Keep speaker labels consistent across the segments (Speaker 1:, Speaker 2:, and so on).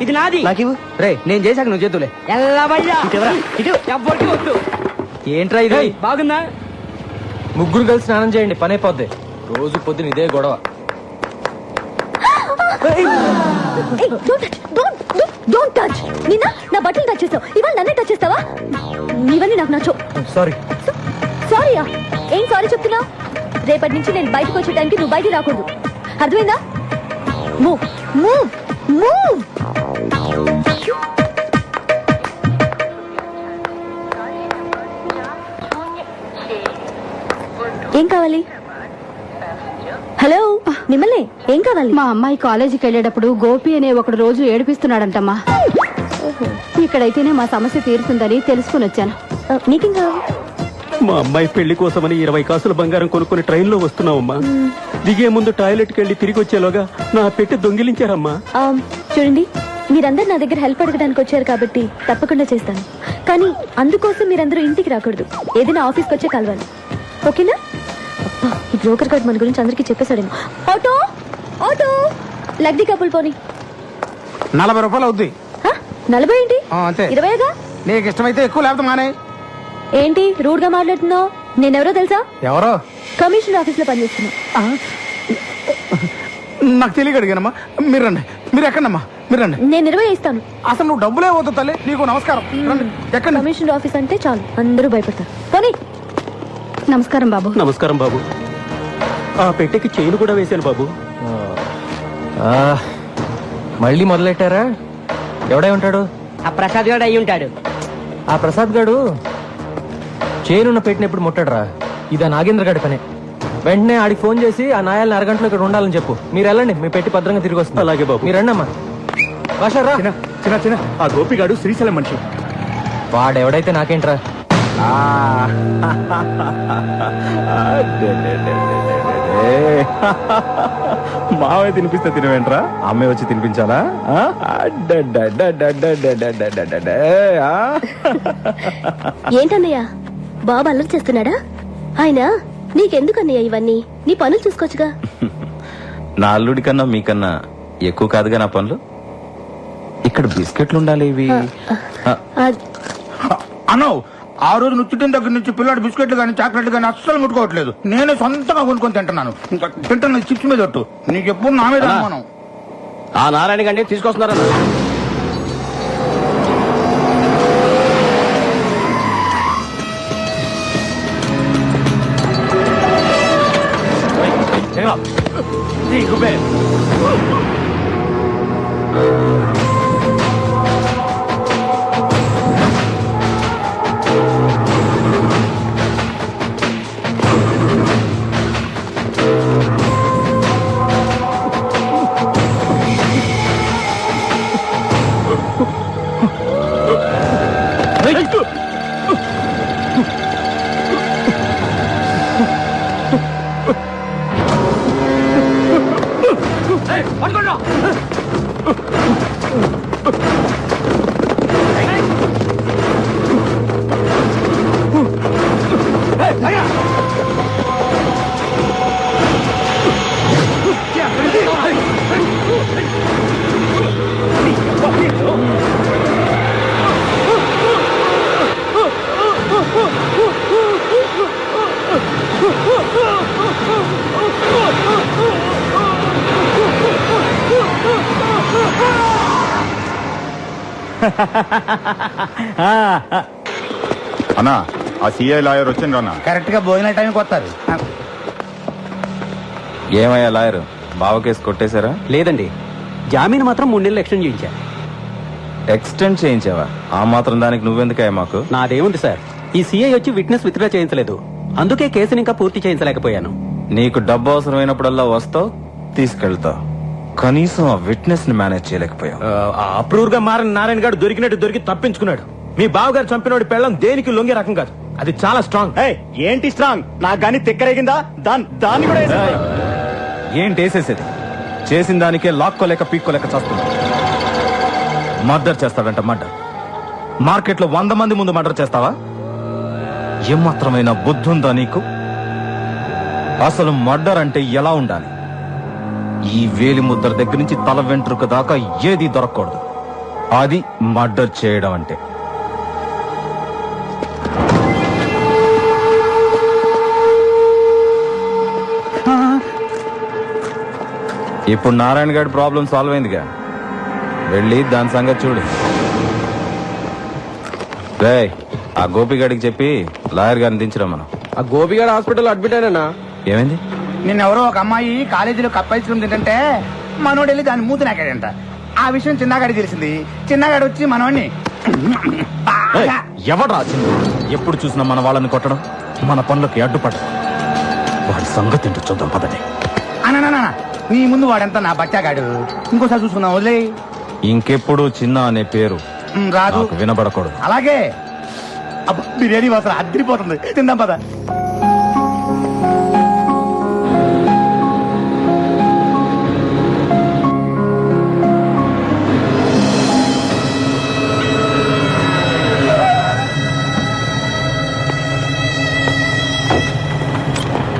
Speaker 1: ఇది నాది.
Speaker 2: రే నేను చేశాక నువ్వు చేతులే.
Speaker 1: ఎవ్వరికి వద్దు.
Speaker 2: ఏంట్రా ఇది?
Speaker 1: బాగుందా?
Speaker 2: ముగ్గురు కలిసి స్నానం చేయండి, పని అయిపోద్ది. రోజు పొద్దున ఇదే గొడవ.
Speaker 3: నిన్న నా బట్టలు టచ్ చేస్తావు, ఇవాళ నన్నే టచ్ చేస్తావా? ఇవన్నీ నాకు నచ్చవు.
Speaker 2: సారీ.
Speaker 3: సారీయా? ఏం సారీ చెప్తున్నావు? రేపటి నుంచి నేను బయటకు వచ్చే టైంకి నువ్వు బయటికి రాకూడదు, అర్థమైందా? Move move move. ఏం కావాలి? హలో, మిమ్మల్ని ఏం కావాలి?
Speaker 4: మా అమ్మాయి కాలేజీకి వెళ్ళేటప్పుడు గోపి అనే ఒకడు రోజు ఏడిపిస్తున్నాడంటమ్మా. ఇక్కడైతేనే మా సమస్య తీరుతుందని తెలుసుకుని వచ్చాను.
Speaker 3: నీకేం కావాలి?
Speaker 5: మా అమ్మాయి పెళ్లి కోసమని 20 కాసుల బంగారం కొనుక్కుని ట్రైన్ లో వస్తున్నావమ్మా. దిగే ముందు టాయిలెట్ కి వెళ్లి తిరిగి వచ్చేలోగా నా పెట్టి దొంగిలించారమ్మా.
Speaker 3: చూడండి, మీరందరూ నా దగ్గర హెల్ప్ అడగడానికి వచ్చారు కాబట్టి తప్పకుండా చేస్తాను. కానీ అందుకోసం మీరందరూ ఇంటికి రాకూడదు, ఏదైనా ఆఫీస్కి వచ్చే కలవాలి, ఓకేనా? ఈ బ్రోకర్ కార్డ్ మన గురించి అందరికీ చెప్పేశాడేమో. ఆటో ఆటో, లగ్ది కప్పులు పోని.
Speaker 6: 40 రూపాయలు అవుద్ది.
Speaker 3: 40 ఏంటి?
Speaker 6: అంతే.
Speaker 3: 20గా?
Speaker 6: నీకు ఇష్టమైతే ఎక్కువ, లేకపోతే మానే.
Speaker 3: ఏంటి రూడ్ గా మాట్లాడుతున్నావు? నేనెవరో తెలుసా?
Speaker 6: ఎవరో?
Speaker 3: కమిషనర్ ఆఫీస్ లో పనిచేస్తున్నా.
Speaker 6: నాకు తెలియక అడిగానమ్మా. మీరు రండి. మీరు ఎక్కడమ్మా? మీరు రండి.
Speaker 3: నేను 20 ఇస్తాను.
Speaker 6: అసలు నువ్వు డబ్బులే వద్దు తల్లి, నీకు నమస్కారం. రండి. ఎక్కడ?
Speaker 3: కమిషనర్ ఆఫీస్ అంటే చాలు అందరూ భయపడతారు. పోనీ.
Speaker 4: నమస్కారం బాబు.
Speaker 5: నమస్కారం బాబు. ఆ పెట్టెకి చైన్ కూడా వేశాను బాబు.
Speaker 2: మళ్ళీ మొదలెట్టారా? ఎవడై ఉంటాడు?
Speaker 1: ఆ ప్రసాద్ గారు అయి ఉంటాడు.
Speaker 2: ఆ ప్రసాద్ గాడు చేనున్న పెట్టిన ఎప్పుడు ముట్టాడరా? ఇదా నాగేంద్ర గాడి పని. వెంటనే ఆడికి ఫోన్ చేసి ఆ నాయాలని అరగంటలో ఇక్కడ ఉండాలని చెప్పు. మీరు వెళ్ళండి, మీ పెట్టి భద్రంగా తిరిగి వస్తుంది.
Speaker 5: అలాగే బాబు.
Speaker 2: మీరు రండమ్మా. భాషరా
Speaker 6: చిన్న చిన్న
Speaker 5: ఆ గోపిగాడు శ్రీశైలం మనిషి.
Speaker 2: వాడెవడైతే నాకేంట్రా?
Speaker 6: మావే తినిపిస్తే తినవేంట్రా? అమ్మాయి వచ్చి తినిపించాలా?
Speaker 3: ఏంటన్నయ్య, బాబు అల్లరి చేస్తున్నాడా? ఆయన నీకెందుకన్నయ్య ఇవన్నీ? నీ పనులు చూసుకోవచ్చుగా.
Speaker 7: నా అల్లుడి కన్నా మీకన్నా ఎక్కువ కాదుగా నా పనులు. ఇక్కడ బిస్కెట్లు ఉండాలి. ఇవి
Speaker 6: అన్నో, ఆ రోజు నుచ్చుటిన దగ్గర నుంచి పిల్లాడు బిస్కెట్లు కానీ చాక్లెట్లు కానీ అస్సలు ముట్టుకోవట్లేదు. నేనే సొంతంగా కొనుక్కొని తింటున్నాను. ఇంకా తింటున్న చిప్స్ మీద ఒట్టు. నీకు ఎప్పుడు నా మీద అనుమానం.
Speaker 5: ఆ నారాయణ గండి తీసుకొస్తున్నారన్న.
Speaker 8: అన్నా, ఆ సిఐ లాయర్ వచ్చిండ్రు అన్న.
Speaker 6: కరెక్ట్ గా భోజన టైంకి వస్తారు.
Speaker 7: ఏమయ్యా లాయర్, బావ కేసు కొట్టేశారా?
Speaker 5: లేదండి, జామీన్ మాత్రం 3 నెలలు ఎక్స్టెండ్ చేయించా.
Speaker 7: ఎక్స్టెండ్ చేయించావా? ఆ మాత్రం దానికి నువ్వెందుకయ్యా మాకు?
Speaker 5: నాదేముంది సార్, ఈ సిఐ వచ్చి విట్నెస్ విత్డ్రా చేయించలేదు, అందుకే కేసుని ఇంకా పూర్తి చేయించలేకపోయాను.
Speaker 7: నీకు డబ్బు అవసరమైనప్పుడల్లా వస్తావు, తీసుకెళ్తావు, కనీసం ఆ విట్నెస్ ని మేనేజ్ చేయలేకపోయావు.
Speaker 9: అప్రూవ్ గా మారిన నారాయణ గారు దొరికినట్టు దొరికి తప్పించుకున్నాడు. మీ బావగారు చంపినోడి పెళ్ళం దేనికి లొంగే రకం కాదు, అది చాలా స్ట్రాంగ్.
Speaker 5: ఏంటి స్ట్రాంగ్? నాకు గానీ తిక్కరేగిందా? దాన్ని కూడా
Speaker 7: ఏంటి వేసేసేది? చేసిన దానికే లాక్కోలేక పీక్కోలేక చేస్తున్నా. మర్డర్ చేస్తాడంట, మర్డర్. మార్కెట్ లో 100 మంది ముందు మర్డర్ చేస్తావా? ఏమాత్రమైన బుద్ధి ఉందా నీకు? అసలు మర్డర్ అంటే ఎలా ఉండాలి? ఈ వేలి ముద్ర దగ్గర నుంచి తల వెంట్రుక దాకా ఏది దొరకకూడదు. అది మర్డర్ చేయడం అంటే. ఇప్పుడు నారాయణ గారి ప్రాబ్లం సాల్వ్ అయిందిగా, వెళ్ళి దాని సంగతి చూడు. రేయ్, ఆ గోపిగాడికి చెప్పి లాయర్ గారిని దించరా మనం.
Speaker 2: ఆ గోపిగాడు హాస్పిటల్ అడ్మిట్ అయినా.
Speaker 7: ఏమైంది?
Speaker 6: నిన్నెవరో ఒక అమ్మాయి కాలేజీలో కప్ ఐస్ క్రీమ్ తింటే మనోడు వెళ్ళి దాన్ని మూతి నాకాడంట. ఆ విషయం చిన్నగాడికి తెలిసింది. చిన్నగాడు వచ్చి మనోడిని
Speaker 7: ఎవడ్రా చిన్న? ఎప్పుడు చూసినా మన వాళ్ళని కొట్టడం, మన పనులకి అడ్డుపడడం. వాడి సంగతి ఏంటో చూద్దాం పదండి.
Speaker 6: అన్న నీ ముందు వాడంతా నా బచ్చాగాడు. ఇంకోసారి చూసుకున్నాం, వదిలే.
Speaker 7: ఇంకెప్పుడు చిన్న అనే పేరు
Speaker 6: రాదు,
Speaker 7: నాకు వినబడకూడదు.
Speaker 6: అలాగే. అబ్బా, బిర్యానీ వాసన అద్దరిపోతుంది. తిందాం పద.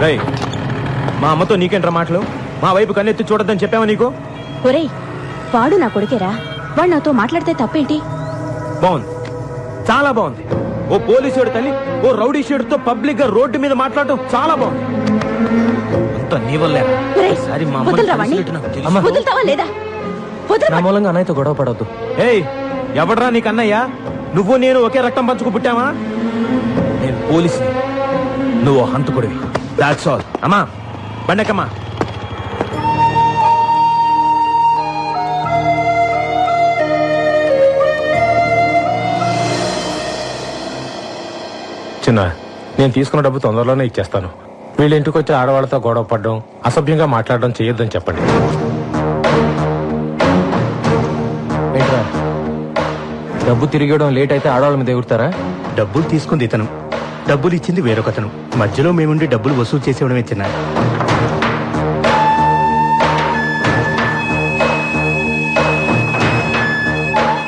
Speaker 9: రేయ్, మా అమ్మతో నీకేంట్రా మాటలు? మా వైపు కన్నెత్తి చూడొద్దని చెప్పావా నీకు?
Speaker 3: ఒరేయ్, వాడు నా కొడుకేరా, వాడు నాతో మాట్లాడితే తప్పేంటి?
Speaker 9: బాగుంది, చాలా బాగుంది. ఓ పోలీసుడు తల్లి ఓ రౌడీ షేడుతో పబ్లిక్ గా రోడ్డు మీద మాట్లాడటం చాలా బాగుంది. అంత నీ వల్లే.
Speaker 3: ఒరేయ్,
Speaker 9: ఈసారి మా అమ్మని
Speaker 3: వదలరా వాణ్ణి?
Speaker 9: కలిసినట్టు నాకు తెలుసు.
Speaker 3: వదులుతావా లేదా? వదలరా.
Speaker 2: నా మూలంగా అన్నయ్యతో గొడవ పడవద్దు.
Speaker 9: ఏయ్, ఎవడ్రా నీకు అన్నయ్య? నువ్వు నేను ఒకే రక్తం పంచుకు పుట్టావా? నేను పోలీసుని, నువ్వు హంతకుడివి. That's all. అమ్మా బండకమ్మా.
Speaker 10: చిన్న, నేను తీసుకున్న డబ్బు తొందరలోనే ఇచ్చేస్తాను. వీళ్ళ ఇంటికి వచ్చి ఆడవాళ్ళతో గొడవ పడడం, అసభ్యంగా మాట్లాడడం చేయొద్దని చెప్పండి.
Speaker 2: ఏంట్రా, డబ్బు తిరిగడం లేట్ అయితే ఆడవాళ్ళ మీద ఎగురుతారా?
Speaker 5: డబ్బులు తీసుకుంది ఇతను, డబ్బులు ఇచ్చింది వేరొకతను. మధ్యలో మేముండి డబ్బులు వసూలు చేసేవడమే చిన్న.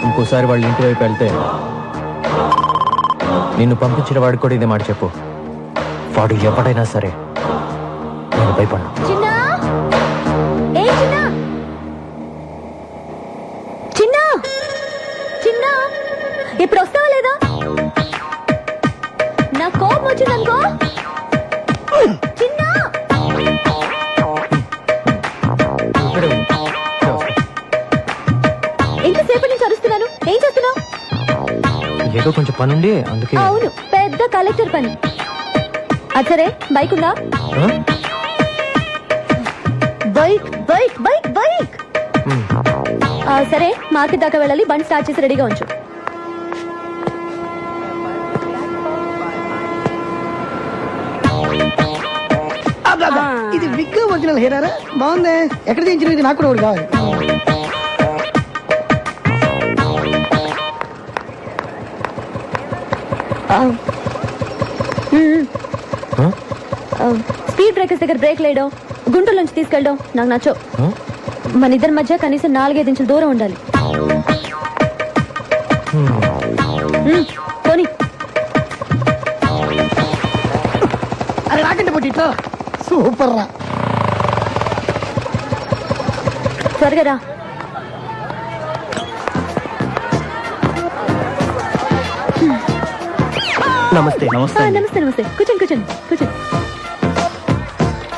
Speaker 2: ఇంకోసారి వాళ్ళ ఇంటి వైపు వెళ్తే నిన్ను పంపించిన వాడికి కూడా ఇదే మాట చెప్పు. వాడు ఎవడైనా సరే నేను భయపడ్డా.
Speaker 3: చిన్నా, ఏ చిన్నా, చిన్నా, చిన్నా, ఇప్పుడు వస్తావా లేదా? నా కోపం వచ్చిందనుకో. చిన్నా,
Speaker 2: ఇక్కడే ఉండు.
Speaker 3: ఎంతసేపటి నుంచి అరుస్తున్నాను? ఏం చేస్తున్నావు?
Speaker 2: ఏదో కొంచెం పనుండి అందుకే.
Speaker 3: అవును, పెద్ద కలెక్టర్ పని. అచ్చరే, బైక్ ఉందా?
Speaker 2: ఆ?
Speaker 3: Bike bike bike bike. సరే, మార్కెట్ దాకా వెళ్ళాలి. బండి స్టార్ట్ చేసి రెడీగా ఉంచు.
Speaker 1: ఇది విగ్ ఒరిజినల్ హెయిరా? బాగుంది. ఎక్కడ చేయించిన? ఇది నాకు కూడా ఒకటి కావాలి.
Speaker 3: స్పీడ్ బ్రేకర్స్ దగ్గర బ్రేక్ లేయడం, గుంటూరు నుంచి తీసుకెళ్ళడం నాకు నచ్చో. మన ఇద్దరి మధ్య కనీసం 4-5 ఇంచుల దూరం ఉండాలి. పోనీ.
Speaker 1: అది రాకండి పోటీ ఇట్లా. సూపర్ రా.
Speaker 3: త్వరగా రా.
Speaker 2: నమస్తే.
Speaker 3: నమస్తే నమస్తే. కూర్చోండి కూర్చోండి కూర్చోండి.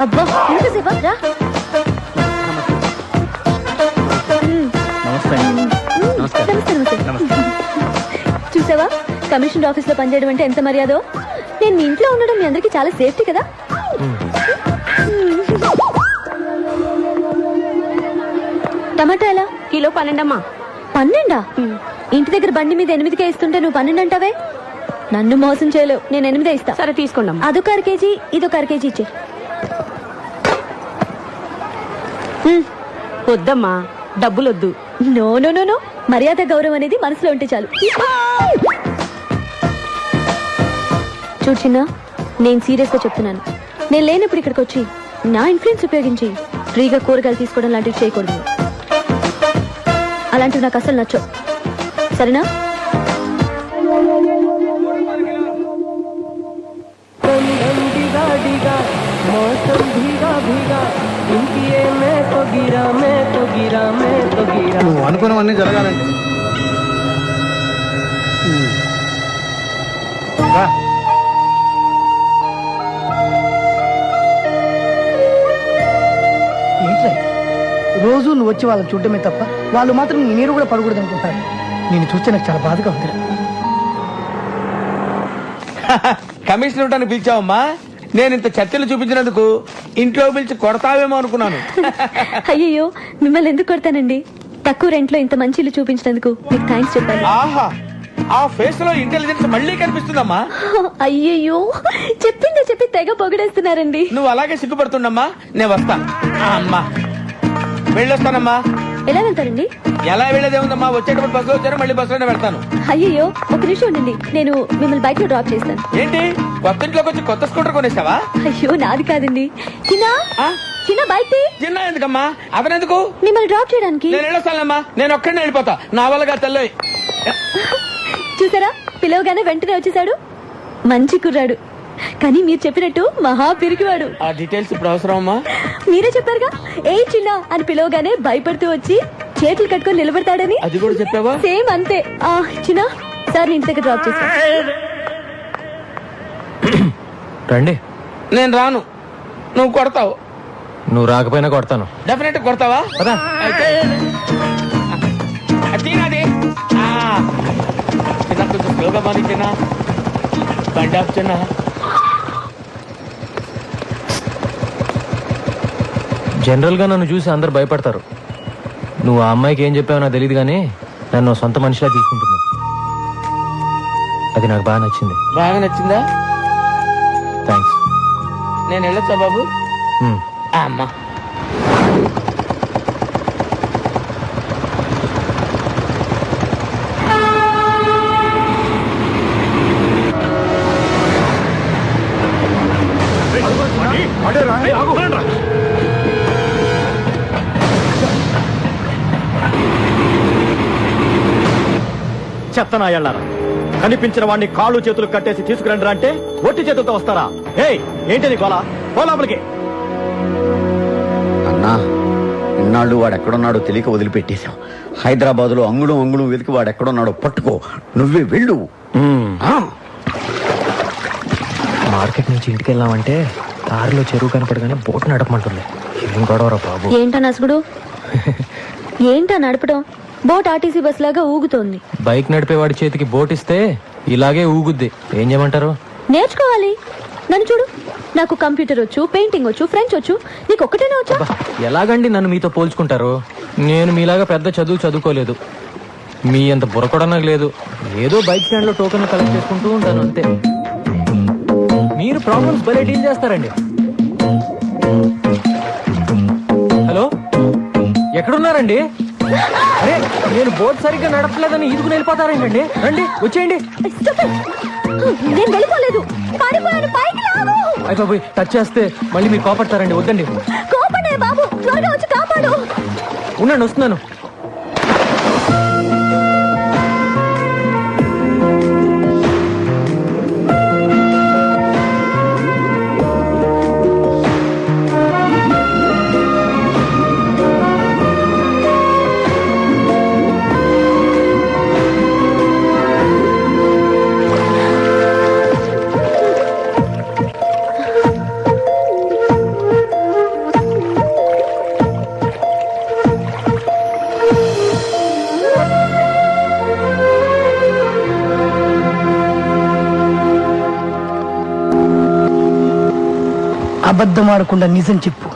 Speaker 3: అబ్బా, ఎంతసేపా? రా. నమస్తే నమస్తే. చూసావా, కమిషనర్ ఆఫీస్ లో పనిచేయడం అంటే ఎంత మర్యాదో. నేను మీ ఇంట్లో ఉండడం మీ అందరికి చాలా సేఫ్టీ కదా. టమాటా ఎలా?
Speaker 4: కిలో 12 అమ్మా.
Speaker 3: 12? ఇంటి దగ్గర బండి మీద 8కే ఇస్తుంటే నువ్వు 12 అంటావే? నన్ను మోసం చేయలేవు. నేను 8 ఇస్తా.
Speaker 4: సరే తీసుకోండి.
Speaker 3: అదొక 1/2 కేజీ, ఇదొక 1/2 కేజీ ఇచ్చే.
Speaker 4: వద్దమ్మా, డబ్బులొద్దు.
Speaker 3: నో నో నో నో, మర్యాద గౌరవం అనేది మనసులో ఉంటే చాలు. చూడు చిన్న, నేను సీరియస్ గా చెప్తున్నాను. నేను లేనప్పుడు ఇక్కడికి వచ్చి నా ఇన్ఫ్లుయెన్స్ ఉపయోగించి ఫ్రీగా కూరగాయలు తీసుకోవడం లాంటివి చేయకూడదు. అలాంటివి నాకు అసలు నచ్చవు. సరేనా?
Speaker 1: నువ్వు అనుకున్నవన్నీ జరగాలండి. ఏంట్రా రోజు నువ్వు వచ్చి వాళ్ళని చూడటమే తప్ప వాళ్ళు మాత్రం నీ నీరు కూడా పడకూడదు అనుకుంటారు. నేను చూస్తే నాకు చాలా బాధగా ఉంది.
Speaker 11: కమిషన్ ఇవ్వడానికి పిలిచావమ్మా? నేను ఇంత చర్చలు చూపించినందుకు ఇంట్లో పిలిచి కొడతావేమో అనుకున్నాను.
Speaker 3: అయ్యయ్యో, మిమ్మల్ని ఎందుకు కొడతానండి? తక్కువ రెంట్లో ఇంత మంచి ఇల్లు చూపించినందుకు మీకు థ్యాంక్స్ చెప్పాలి.
Speaker 11: ఆహా, ఆ ఫేస్ లో ఇంటెలిజెన్స్ మళ్ళీ కనిపిస్తుందమ్మా.
Speaker 3: అయ్యయ్యో, చెప్పిందే చెప్పి తెగ పొగడేస్తున్నారండి.
Speaker 11: నువ్వు అలాగే సిగ్గుపడుతుండమ్మా. నేను వస్తా. అమ్మా వెళ్ళొస్తానమ్మా.
Speaker 3: ఎలా వెళ్తారండి?
Speaker 11: ఎలా వెళ్ళేదేముందమ్మా, వచ్చేటప్పుడు బస్సులో వచ్చారు, మళ్ళీ బస్సులోనే వెళ్తాను.
Speaker 3: అయ్యయ్యో, ఒక నిమిషం ఉండండి, నేను మిమ్మల్ని బైక్ లో డ్రాప్ చేస్తాను.
Speaker 11: ఏంటి, కొత్త ఇంట్లోకి వచ్చి కొత్త స్కూటర్ కొనేసావా?
Speaker 3: అయ్యో, నాది కాదండి. చిన్న బైక్
Speaker 11: చిన్న ఎందుకమ్మా, అతనెందుకు?
Speaker 3: మిమ్మల్ని డ్రాప్ చేయడానికి.
Speaker 11: నేను వెళ్ళొస్తానమ్మా, నేను ఒక్కడినే వెళ్ళిపోతా. నా వల్లగా తెల్ల.
Speaker 3: చూసారా, పిలవగానే వెంటనే వచ్చేసాడు. మంచి కుర్రాడు, కానీ మీరు చెప్పినట్టు మహా పిరికివాడు.
Speaker 11: ఆ డీటెయిల్స్ ఇప్పుడు అవసరమమ్మా?
Speaker 3: మీరే చెప్పారుగా, ఏ చిన్న అని పిలవగానే భయపడుతూ వచ్చి చేతులు కట్టుకొని నిలబడతాడని.
Speaker 11: అది కూడా చెప్పావా?
Speaker 3: సేమ్ అంతే. చిన్న సార్, ఇంటి దగ్గర డ్రాప్ చేస్తా.
Speaker 2: రండి.
Speaker 11: నేను రాను, నువ్వు కొడతావు.
Speaker 2: నువ్వు రాకపోయినా కొడతాను.
Speaker 11: డెఫినెట్ కొడతావా? అయితే చిన్నది చిన్న కొంచెం స్లోగా మాని చిన్న. బండి ఆఫ్ చిన్న.
Speaker 2: జనరల్ గా నన్ను చూసి అందరు భయపడతారు. నువ్వు ఆ అమ్మాయికి ఏం చెప్పావో నాకు తెలియదు, కానీ నన్ను సొంత మనిషిలా తీసుకుంటున్నావు. అది నాకు బాగా నచ్చింది.
Speaker 11: బాగా నచ్చిందా?
Speaker 2: థ్యాంక్స్.
Speaker 11: నేను వెళ్ళొచ్చా బాబు? అమ్మా,
Speaker 5: చెత్తనాయాళ్ళారా, కనిపించిన వాడిని కాళ్ళు చేతులు కట్టేసి తీసుకురండి అంటే ఒట్టి చేతులతో వస్తారా? ఏంటి గోలా? లోపలికి.
Speaker 6: అన్నా, ఇన్నాళ్ళు వాడు ఎక్కడున్నాడో తెలియక వదిలిపెట్టేశాం. హైదరాబాద్ లో అంగుళం వెతికి వాడు ఎక్కడున్నాడో పట్టుకో. నువ్వే వెళ్ళు.
Speaker 2: మార్కెట్ నుంచి ఇంటికి వెళ్ళామంటే దారిలో చెరువు కనపడగానే బోట్ నడపమంటుంది. ఏం గొడవరా బాబు?
Speaker 3: ఏంటా నసుగుడు? ఏంటా నడపడం? బోట్ ఆర్టీసీ బస్ లాగా ఊగుతోంది.
Speaker 2: బైక్ నడిపేవాడి చేతికి బోట్ ఇస్తే ఇలాగే ఊగుద్ది. ఏం చేయమంటారు?
Speaker 3: నేర్చుకోవాలి. నన్ను చూడు, నాకు కంప్యూటర్ వచ్చు, పెయింటింగ్ వచ్చు, ఫ్రెంచ్ వచ్చు. నీకు ఒక్కటేనే వచ్చా?
Speaker 2: ఎలాగండి నన్ను మీతో పోల్చుకుంటారు? నేను మీలాగా పెద్ద చదువుకోలేదు. మీ అంత బుర్ర నాకు లేదు. ఏదో బైక్ స్టాండ్ లో టోకెన్ కలెక్ట్ చేసుకుంటూ ఉంటాను అంతే. మీరు ప్రాబ్లమ్స్ భలే డీల్ చేస్తారండి. హలో, ఎక్కడున్నారండి? అరే, నేను బోట్ సరిగ్గా నడపలేదని ఈదుకుని వెళ్ళిపోతారేంటండి? రండి, వచ్చేయండి.
Speaker 3: నేను వెళ్ళిపోలేదు,
Speaker 2: అయిపోయి టచ్ చేస్తే మళ్ళీ మీరు కోపడతారండి. వద్దండి.
Speaker 3: కోపడే బాబు, త్వరగా వచ్చి కాపాడు.
Speaker 2: ఉండండి, వస్తున్నాను.
Speaker 1: అబద్ధం ఆడకుండా నిజం చెప్పు.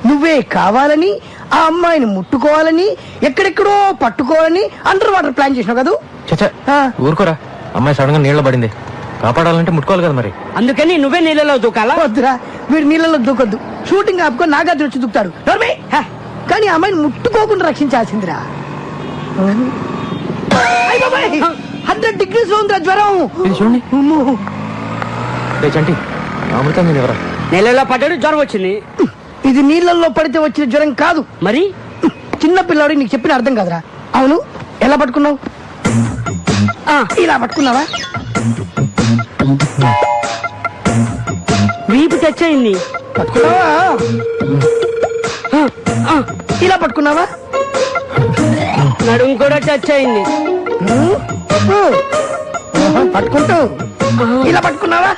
Speaker 1: నువ్వే కావాలని ఆ అమ్మాయిని ముట్టుకోవాలని, ఎక్కడెక్కడో పట్టుకోవాలని అండర్ వాటర్ ప్లాన్ చేసినావు కదా?
Speaker 2: చచ్చా, ఊరుకోరా. అమ్మాయి సడన్ గా నీళ్ళ పడింది. కాపాడాలంటే ముట్టుకోవాలి కదా మరి.
Speaker 11: అందుకని నువ్వే నీళ్ళలో దూకాలా?
Speaker 1: వద్దురా, వీడు నీళ్ళలో దూకొద్దు. షూటింగ్ ఆపుకొని నాగార్జున వచ్చి దూకుతాడు. కానీ ఆ అమ్మాయిని ముట్టుకోకుండా రక్షించాల్సిందిరా. 100 degrees లో ఉందిరా జ్వరం.
Speaker 2: ఇది చూడండి. చంటి, అమృతం నేను ఎవరా?
Speaker 11: నీళ్ళలో పడ్డాడు, జ్వరం వచ్చింది.
Speaker 1: ఇది నీళ్ళల్లో పడితే వచ్చిన జ్వరం కాదు.
Speaker 11: మరి
Speaker 1: చిన్న పిల్లాడు, నీకు చెప్పిన అర్థం కాదురా. అవును, ఎలా పట్టుకున్నావు? ఇలా పట్టుకున్నావా?
Speaker 11: వీపు తెచ్చయింది.
Speaker 1: పట్టుకున్నావా? ఇలా పట్టుకున్నావా?
Speaker 11: నడుము కూడా టచ్ అయింది.
Speaker 1: పట్టుకుంటూ ఇలా పట్టుకున్నావా?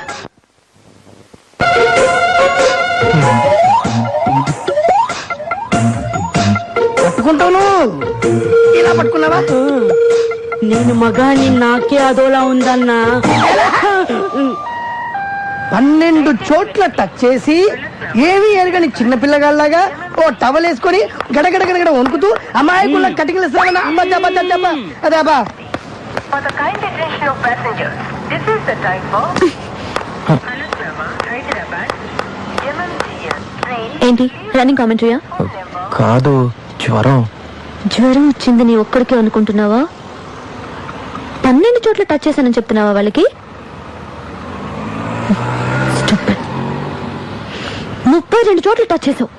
Speaker 1: పట్టుకుంటాను. ఇలా పట్టుకున్నావా?
Speaker 4: నేను మగాని నాకే అదోలా ఉందన్నా.
Speaker 1: 12 చోట్ల టచ్ చేసి ఏమీ ఎరగని చిన్న పిల్లగాళ్ళగా ఓ టవల్ వేసుకొని గడగడ గడగడ వణుకుతూ అమాయకుల కటికల శ్రవణ అదే అబ్బా.
Speaker 12: For the kind attention of passengers, this is the time for Hyderabad, MMGS train.
Speaker 3: ఏంటి రన్నింగ్ కామెంటరీయా?
Speaker 2: కాదు, జ్వరం.
Speaker 3: జ్వరం వచ్చింది నీ ఒక్కడికే అనుకుంటున్నావా? 12 చోట్ల టచ్ చేశానని చెప్తున్నావా వాళ్ళకి? 32 చోట్ల టచ్ చేసావు.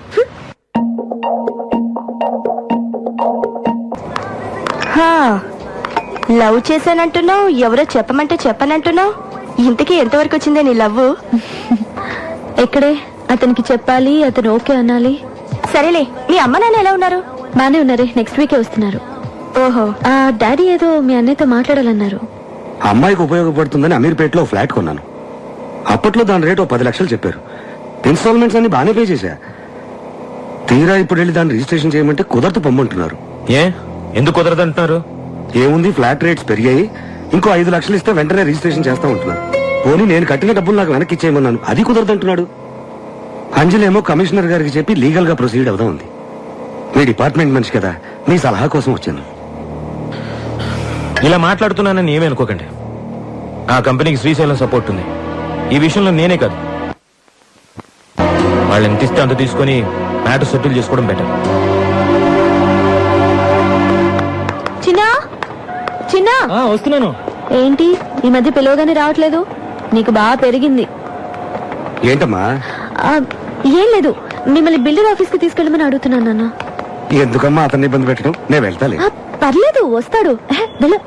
Speaker 12: లవ్ చేశానంటున్నావు, ఎవరో చెప్పమంటే చెప్పనంటున్నావు. ఇంతకీ ఎంతవరకు వచ్చిందే నీ లవ్?
Speaker 3: ఎక్కడే అతనికి చెప్పాలి, అతను ఓకే అనాలి.
Speaker 12: సరేలే, మీ అమ్మ నాన్న ఎలా ఉన్నారు?
Speaker 3: బానే ఉన్నారే, నెక్స్ట్ వీకే వస్తున్నారు.
Speaker 12: ఓహో,
Speaker 3: ఆ డాడీ ఏదో మీ అన్నయ్యతో మాట్లాడాలన్నారు.
Speaker 13: అమ్మాయికి ఉపయోగపడుతుందని అమీర్పేటలో ఫ్లాట్ కొన్నాను. అప్పట్లో దాని రేటు 10 లక్షలు చెప్పారు. ఇన్స్టాల్మెంట్స్ అన్ని బాగానే పే చేశా. తీరా ఇప్పుడు వెళ్ళి దాన్ని రిజిస్ట్రేషన్ చేయమంటే కుదరదు పొమ్మంటున్నారు.
Speaker 9: ఏ ఎందుకు కుదరదంటున్నారు?
Speaker 13: ఏముంది, ఫ్లాట్ రేట్స్ పెరిగాయి, ఇంకో 5 లక్షలు ఇస్తే వెంటనే రిజిస్ట్రేషన్ చేస్తా ఉంటున్నారు. పోనీ నేను కట్టిన డబ్బులు నాకు వెనక్కి ఇచ్చేయమన్నాను, అది కుదరదంటున్నాడు. అంజలేమో కమిషనర్ గారికి చెప్పి లీగల్ గా ప్రొసీడ్ అవుదా ఉంది. మీ డిపార్ట్మెంట్ మనిషి కదా, మీ సలహా కోసం వచ్చాను.
Speaker 9: ఇలా మాట్లాడుతున్నానని ఏమీ అనుకోకండి. ఆ కంపెనీకి శ్రీశైలం సపోర్ట్ ఉంది. ఈ విషయంలో నేనే కాదు, వాళ్ళు ఎంత ఇస్తే అంత తీసుకొని మ్యాటర్ సెటిల్ చేసుకోవడం బెటర్.
Speaker 3: చిన్నా చిన్నా,
Speaker 2: వస్తున్నాను.
Speaker 3: ఏంటి ఈ మధ్య పిలవగానే రావట్లేదు? నీకు బాగా పెరిగింది.
Speaker 13: ఏంటమ్మా?
Speaker 3: ఏం లేదు, మిమ్మల్ని బిల్డర్ ఆఫీస్ కి తీసుకెళ్ళమని అడుగుతున్నాను నాన్న.
Speaker 13: ఎందుకమ్మా అతన్ని ఇబ్బంది పెట్టడం? నేను వెళ్తాలే.
Speaker 3: పర్లేదు, వస్తాడు. వెళ్ళు.